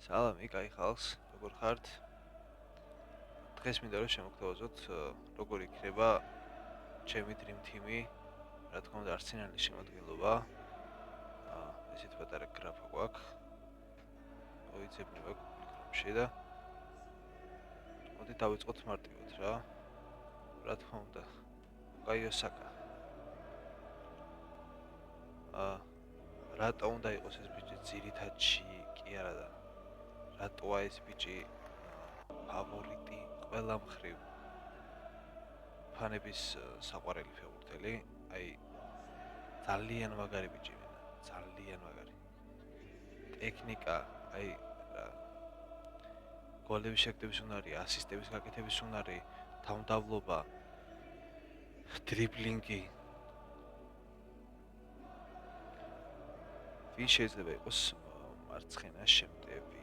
სალამი, კაი ხალხს, როგორ ხართ? დღეს მინდა რომ შემოგთავაზოთ, როგორ იქნება ჩემი Dream Team-ი, რა თქმა უნდა, Arsenal-ის შემადგენლობა. ესეთ პატარა გრაფა გვაქვს. მოიცებნება Google Chrome-ში და მოდი დავიწყოთ მარტივად რა. რა თქმა უნდა, Bukayo Saka. რატო უნდა იყოს ეს ბიჭი ძირითადში, კი არა და რატოა ეს ბიჭი ფავორიტი ყველა მხრივ ფანების საყვარელი ფეხბურთელი, აი ძალიან მაგარი ბიჭი მენა, ძალიან მაგარი. ტექნიკა, აი რა გოლების შეკრების უნარი, ასისტების გაკეთების უნარი, თავმდაბლობა, დრიბლინგი. ვის შეიძლება იყოს მარცხენა შემტევი?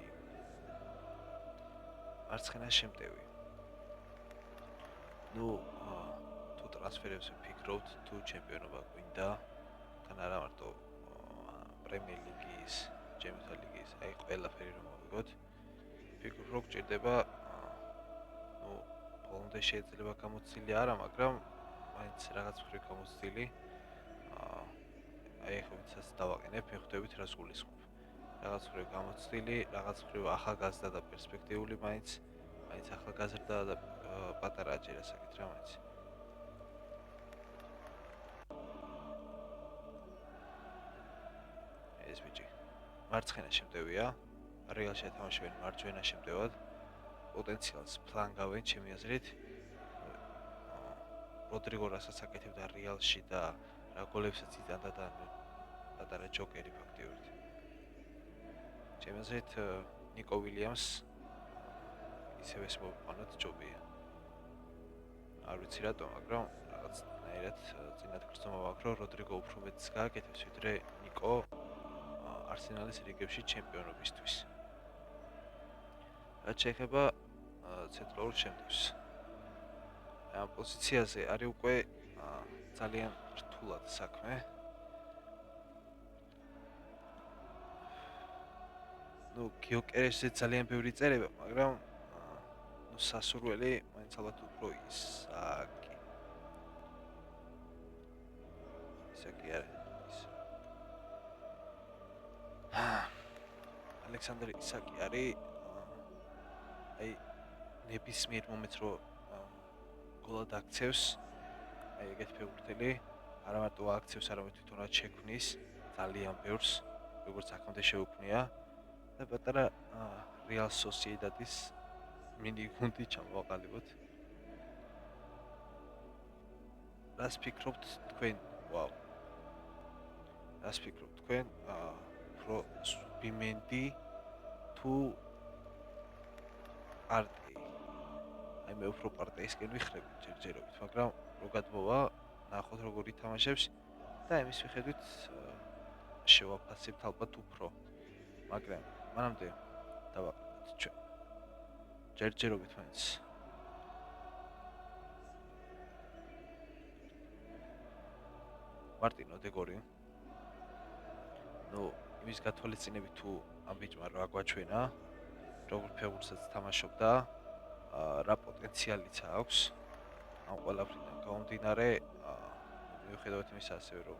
ნუ თუ ტრანსფერებს ვფიქრობთ, თუ ჩემპიონობა გვინდა, თან არა მარტო პრემიერ ლიგის, ჩემპიონთა ლიგის, აი ყველაფერი რომ მოვიგოთ, ვფიქრობ რომ გჭირდება ნუ ბოლომდე შეიძლება გამოცდილი არა, მაგრამ მაინც რაღაც მხრივ გამოცდილი. აი ხო ვიცაც დავაყენებ, მიხვდებით რას გულისხმობ. რაღაც მხრივ გამოცდილი, რაღაც მხრივ ახალგაზრდა და პერსპექტიული მაინც ახალგაზრდა და პატარაა ჯერ ასაკით რა მაინც. ეს ბიჭი მარცხენა შემტევია, რეალში ეთამაშებენ მარჯვენა შემტევად. პოტენციალს ფლანგავენ ჩემი აზრით. როდრიგო რასაც აკეთებდა რეალში და რა გოლებსაც იტანდა და პატარა ჯოკერი ფაქტიურად. ჩემი აზრით ნიკო ვილიამს ისევე მოვიყვანოთ ჯობია. არ ვიცი რატომ, მაგრამ რაღაცნაირად წინათ გრძნობა მაქვს, რომ როდრიგო უფრო მეტს გააკეთებს, ვიდრე ნიკო Arsenal-ის რიგებში ჩემპიონობისთვის. რაც შეეხება ცენტრალურ შემტევს. ამ პოზიციაზე არის უკვე ძალიან რთულად საქმე. ნუ გიოკერესზე ძალიან ბევრი წერება, მაგრამ ნუ სასურველი მაინც ალბათ უფრო ისაკი. ისაკი არა ის. ალექსანდრე ისაკი არის აი ნებისმიერ მომენტს რო გოლად აქცევს, აი ეგეთ ფეხბურთელი, არა მარტო აქცევს, არამედ თვითონაც შექმნის ძალიან ბევრს, როგორც აქამდე შეუქმნია და პატარა Real Sociedad-ის მინი გუნდი ჩამოვაყალიბოთ. რას ფიქრობთ თქვენ? ვაუ. რას ფიქრობთ თქვენ? უფრო სუბიმენდი თუ პარტი? აი მე უფრო პარტიისკენ ვიხრები ჯერჯერობით, მაგრამ რო გადმოვა, ნახოთ როგორ ითამაშებს და იმის მიხედვით შევაფასებთ ალბათ უფრო. მაგრამ მანამდე დავაყენოთ ჩვენ. ჯერჯერობით მაინც. მარტინო დეგორი. ნუ იმის გათვალისწინებით თუ ამ ბიჭმა რა გვაჩვენა, როგორ ფეხბურთსაც თამაშობდა, რა პოტენციალიც აქვს ამ ყველაფრიდან გამომდინარე, მიუხედავად იმისა ასევე რომ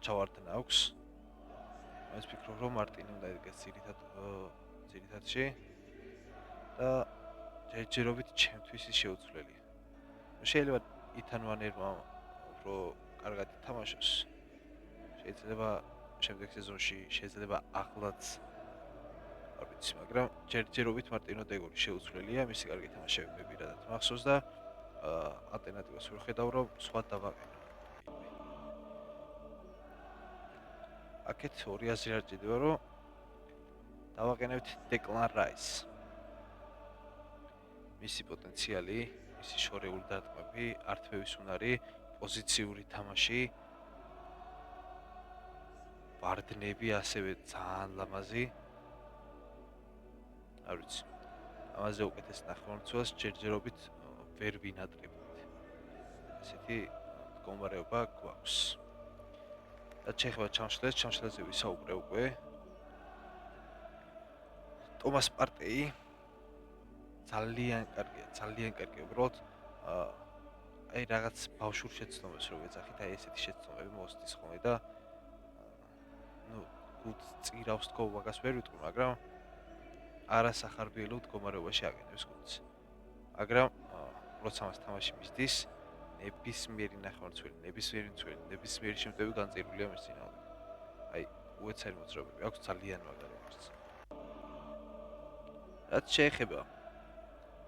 ჩავარდნა აქვს. მე ვფიქრობ რომ მარტინი უნდა იდგეს ძირითადში და ჯერჯერობით ჩემთვის ის შეუცვლელია. შეიძლება ითან ვანერმა უფრო კარგად ითამაშოს. შეიძლება შემდეგ სეზონში შეიძლება ახლაც არ ვიცი, მაგრამ ჯერჯერობით მარტინო დეგორი შეუცვლელია, მისი კარგი თამაშები მე პირადად მახსოვს და ალტერნატივას ვერ ხედავ რომ სხვა დავაყენო. აქეთ ორი აზრი არ ჭირდება რომ დავაყენებთ Declan Rice. მისი პოტენციალი, მისი შორეული დარტყმები, ართმევის უნარი, პოზიციური თამაში, ვარდნები ასევე ძალიან ლამაზი. არ ვიცი. ამაზე უკეთეს ნახევარმცველს ჯერჯერობით ვერ ვინატრებდით. ესეთი მდგომარეობა გვაქვს. და შეეხება ჩამშლელზე ვისაუბრე უკვე. ტომას პარტეი ძალიან კარგია, უბრალოდ აი რაღაც ბავშვურ შეცდომებს რო ეძახით, აი ესეთი შეცდომები მოსდის ხოლმე და გულს წირავს თქო მაგას ვერ ვიტყვი, მაგრამ არასახარბიელო მდგომარეობაში აგენებს გულს. მაგრამ როცა მას თამაში მისდის, ნებისმიერი ნახევარმცველი, ნებისმიერი შემტევი განწირულია მის წინააღმდეგ. აი უეცარი მოძრაობები აქვს ძალიან მაგარი არის. რაც შეეხება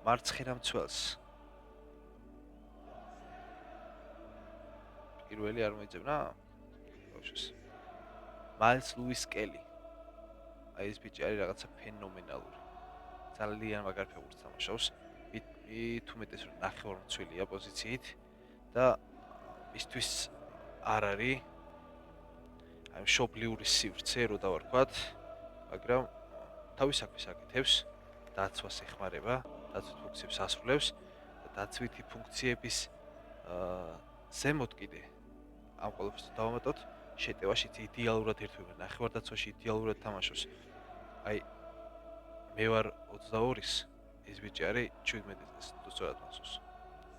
მარცხენა მცველს პირველი არ მოიძებნა ბავშვს. მაილს ლუის კელი. აი ეს ბიჭი არის რაღაცა ფენომენალური. ძალიან მაგარ ფეხბურთს თამაშობს. მით უმეტეს რომ ნახევარმცველია პოზიციით და მისთვის არ არის აი მშობლიური სივრცე რო დავარქვათ, მაგრამ თავის საქმეს აკეთებს, დაცვას ეხმარება, დაცვით ფუნქციებს ასრულებს და დაცვითი ფუნქციების ზემოთ კიდე ამ ყველაფერს დავამატოთ, შეტევაშიც იდეალურად ერთვება, ნახევარდაცვაში იდეალურად თამაშობს. აი მე ვარ 22-ის, ეს ბიჭი არის 17 წლის, თუ სწორად მახსოვს.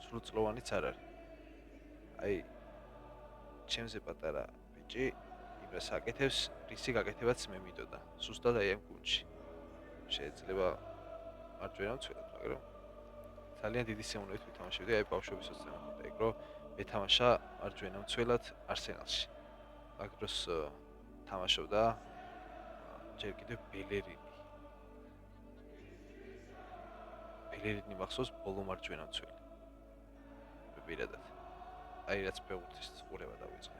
სრულწლოვანიც არ არის. აი ჩემზე პატარა ბიჭი იმას აკეთებს, რისი გაკეთებაც მე მინდოდა. სუსტად აი ამ გუნდში. შეიძლება მარჯვენა მცველად, მაგრამ ძალიან დიდი სიამოვნებით ვითამაშებდი აი ბავშვობისაც მქონდა ეგ რომ მეთამაშა მარჯვენა მცველად არსენალში. მაგ დროს თამაშობდა ჯერ კიდევ ბელერინი მახსოვს ბოლო მარჯვენა მცველი. პირადად. აი რაც ფეხბურთის ყურება დავიწყე.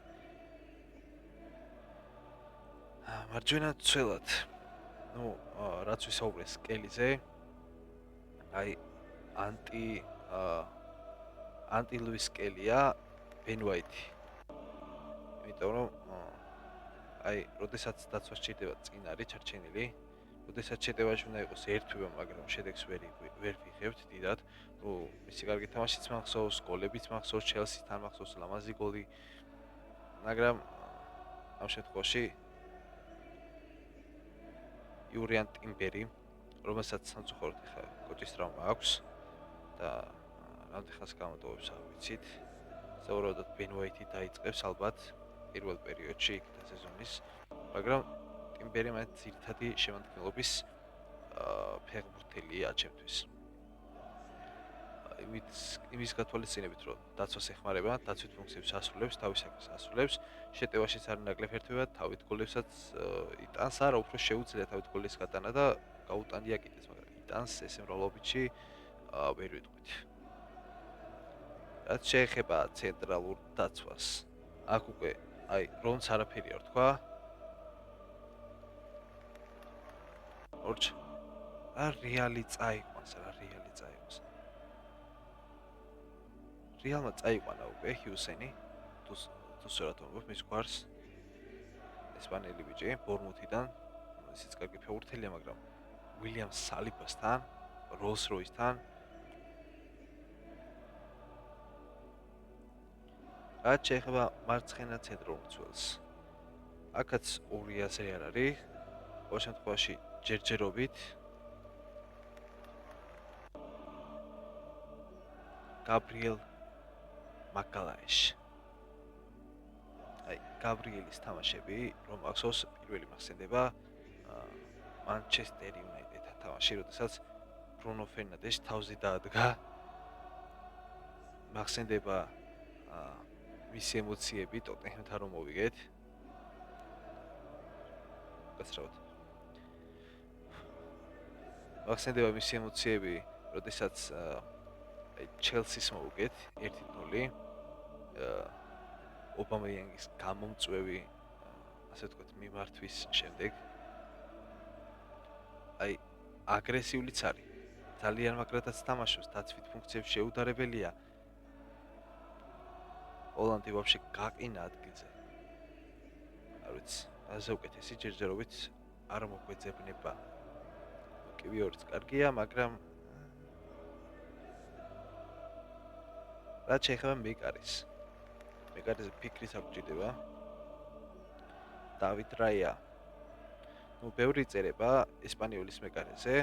მარჯვენა მცველად. რაც ვისაუბრეს კელიზე, აი ანტი ლუის კელია ბენ ვაიტი. იმიტომ რომ აი როდესაც დაცვა სჭირდება წინ არის ჩარჩენილი, როდესაც შეტევაში უნდა იყოს ერთვება, მაგრამ შედეგს ვერ ვიღებთ დიდად. მისი კარგი თამაშიც მახსოვს, გოლებიც მახსოვს, ჩელსისთან მახსოვს ლამაზი გოლი. მაგრამ ამ შემთხვევაში იურიან ტიმბერი, რომელსაც სამწუხაროდ ხა კოჭის ტრავმა აქვს და რამდენი ხანს გამოტოვებს არ ვიცით. საუბრობთ ბენ ვაიტი დაიწყებს ალბათ პირველ პერიოდში იქ და სეზონის, მაგრამ ტიმბერი მათ ძირითადი შემადგენლობის ფეხბურთელია ჩემთვის. იმის გათვალისწინებით, რომ დაცვას ეხმარება, დაცვით ფუნქციებს ასრულებს, თავის საქმეს ასრულებს, შეტევაშიც არ ნაკლებ ერთვება, თავით გოლებსაც იტანს, არა უფრო შეუძლია თავით გოლის გატანა და გაუტანია კიდეც, მაგრამ იტანს ესე მრავლობითში ვერ ვიტყვით. რაც შეეხება ცენტრალურ დაცვას, აქ უკვე აი რომც არაფერი არ თქვა. ორჩ რეალი წაიყვანს. რეალმა წაიყვანა უკვე ჰიუსენი, თუ სწორად ვამბობ, მის გვარს ესპანელი ბიჭი ბორმუთიდან, ისიც კარგი ფეხბურთელია, მაგრამ უილიამ სალიბასთან, როლს როისთან რაც შეეხება მარცხენა ცენტრალურ მცველს. აქაც ორი აზრი არ არის. ყოველ შემთხვევაში ჯერჯერობით გაბრიელ მაგალაეში. აი გაბრიელის თამაშები, რომ ახსოვს პირველი მახსენდება მანჩესტერ იუნაიტედთან თამაში, როდესაც ბრუნო ფერნანდეში თავზე დაადგა. მახსენდება მისი ემოციები ტოტენჰემთან რომ მოვიგეთ. გასწრაფად. მახსენდება მისი ემოციები, როდესაც ჩელსის მოვიგეთ 1-0. ობამეიანგის გამომწვევი, ასე ვთქვათ, მიმართვის შემდეგ. აი აგრესიულიც არის. ძალიან მაგრადაც თამაშობს, დაცვით ფუნქციებს შეუდარებელია. ჰოლანდი ვაფშე გაყინა ადგილზე. არ ვიცი, ასე უკეთესი ჯერჯერობით არ მოგვეძებნება. კი ვიორიც კარგია, მაგრამ რაც შეეხება მეკარის ფიქრის აღჭირდება. დავით რაია. ნუ ბევრი წერება ესპანიოლის მეკარეზე,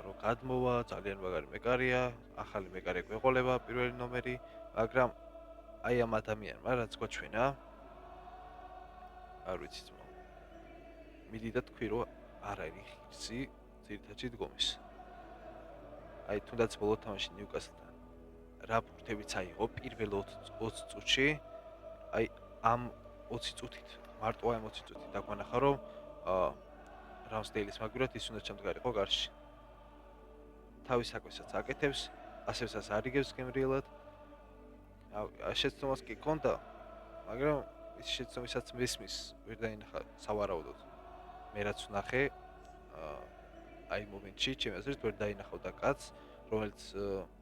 რომ გადმოვა, ძალიან მაგარი მეკარია, ახალი მეკარე გვეყოლება პირველი ნომერი, მაგრამ აი ამ ადამიანმა რაც გვაჩვენა, არ ვიცი ძმაო. მიდი და თქვი რომ არ არის ხილსი ძირითადში დგომის. აი თუნდაც ბოლო თამაში ნიუკასლთან რა ფურთებიც აიღო პირველ 20 წუთში, აი ამ 20 წუთით, მარტო ამ 20 წუთით დაგვანახა რომ რამსდეილის მაგურად ის უნდა ჩამდგარიყო გარშე. თავის საქმესაც აკეთებს, ასევსაც არიგებს გემრიელად. შეცდომას კი ჰქონდა, მაგრამ ის შეცდომისაც მესმის ვერ დაინახა სავარაუდოდ. მე რაც ვნახე, აი მომენტში ჩემი აზრით ვერ დაინახავდა კაცს, რომელიც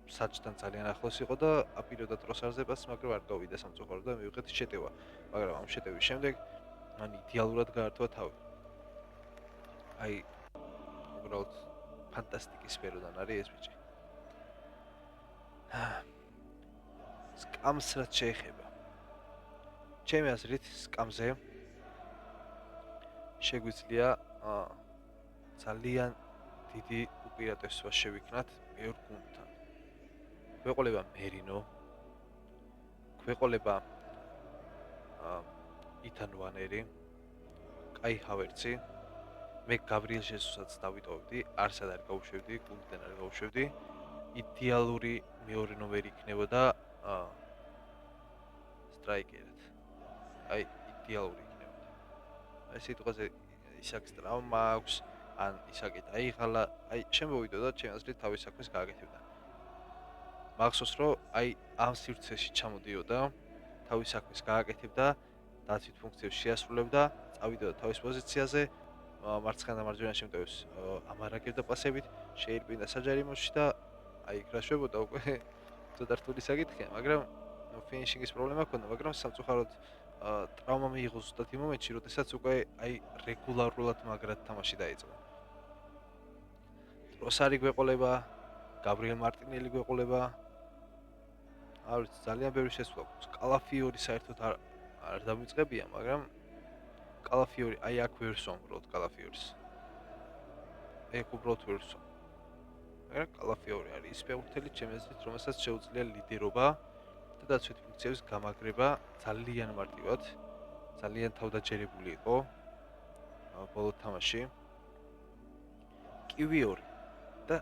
საჭთან ძალიან ახლოს იყო და აპირებდა დროს არზებას, მაგრამ არ გავიდა სამწუხაროდ და მივიღეთ შეტევა. მაგრამ ამ შეტევის შემდეგ მან იდეალურად გაართვა თავი. აი უბრალოდ ფანტასტიკის სფეროდან არის ეს ბიჭი. სკამს რაც შეეხება. ჩემი აზრით სკამზე შეგვიძლია ძალიან დიდი უპირატესობა შევიქნათ მეორე გუნდთან. გვეყოლება მერინო, გვეყოლება ითან ვანერი, კაი ჰავერცი, მე გაბრიელ ჟესუსაც დავიტოვებდი, არსად არ გავუშვებდი, გუნდიდან არ გავუშვებდი. იდეალური მეორე ნომერი იქნებოდა სტრაიკერად. აი იდეალური იქნებოდა. აი სიტყვაზე ისაკს ტრავმა აქვს, ან ისაკი დაიღალა, აი შემოვიდოდა ჩემი აზრით თავის საქმეს გააკეთებდა. მახსოვს რომ აი ამ სივრცეში ჩამოდიოდა, თავის საქმეს გააკეთებდა, დაცვით ფუნქციებს შეასრულებდა, წავიდოდა თავის პოზიციაზე, მარცხენა და მარჯვენა შემტევს ამარაგებდა პასებით, შეირბინდა საჯარიმოში და აი იქ რა შვებოდა უკვე ცოტა რთული საკითხია, მაგრამ ფინიშინგის პრობლემა ჰქონდა, მაგრამ სამწუხაროდ ტრავმა მიიღო ზუსტად იმ მომენტში, როდესაც უკვე აი რეგულარულად მაგრად თამაში დაიწყო. ტროსარი გვეყოლება, გაბრიელ მარტინელი გვეყოლება. არ ვიცი, ძალიან ბევრი შესვლა გვაქვს. კალაფიორი საერთოდ არ დამიწყებია, მაგრამ კალაფიორი აი აქ ვერ სვამ უბრალოდ კალაფიორის. ეგ უბრალოდ ვერ სვამ. მაგრამ კალაფიორი არის ის ფეხბურთელი, ჩემი აზრით, რომელსაც შეუძლია ლიდერობა და დაცვით ფუნქციების გამაგრება ძალიან მარტივად, ძალიან თავდაჯერებული იყო ბოლო თამაში. კივიორი და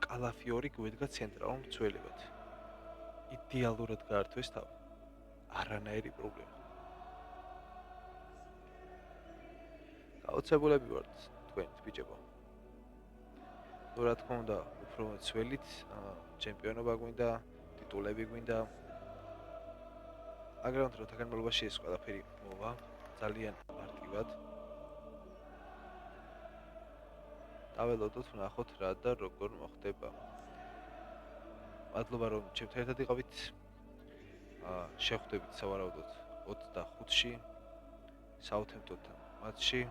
კალაფიორი გვედგა ცენტრალურ მცველებად. იდეალურად გაართვეს თავი. არანაირი პრობლემა. გაოცებულები ვართ თქვენით ბიჭებო. ნუ რა თქმა უნდა, უფრო მცველით, ჩემპიონობა გვინდა, ტიტულები გვინდა. მაგრამ დროთა განმავლობაში ეს ყველაფერი მოვა ძალიან მარტივად. დაველოდოთ, ვნახოთ რა და როგორ მოხდება. მადლობა რომ ჩემთან ერთად იყავით. შევხვდებით სავარაუდოდ 25-ში საუთჰემპტონთან მატჩში,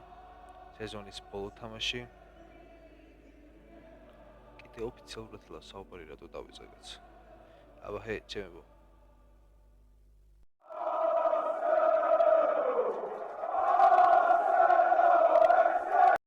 სეზონის ბოლო თამაში. კიდე ოფიციალურად საუბარი რატო დავიწყე კაც. აბა ჰე, ჩემებო.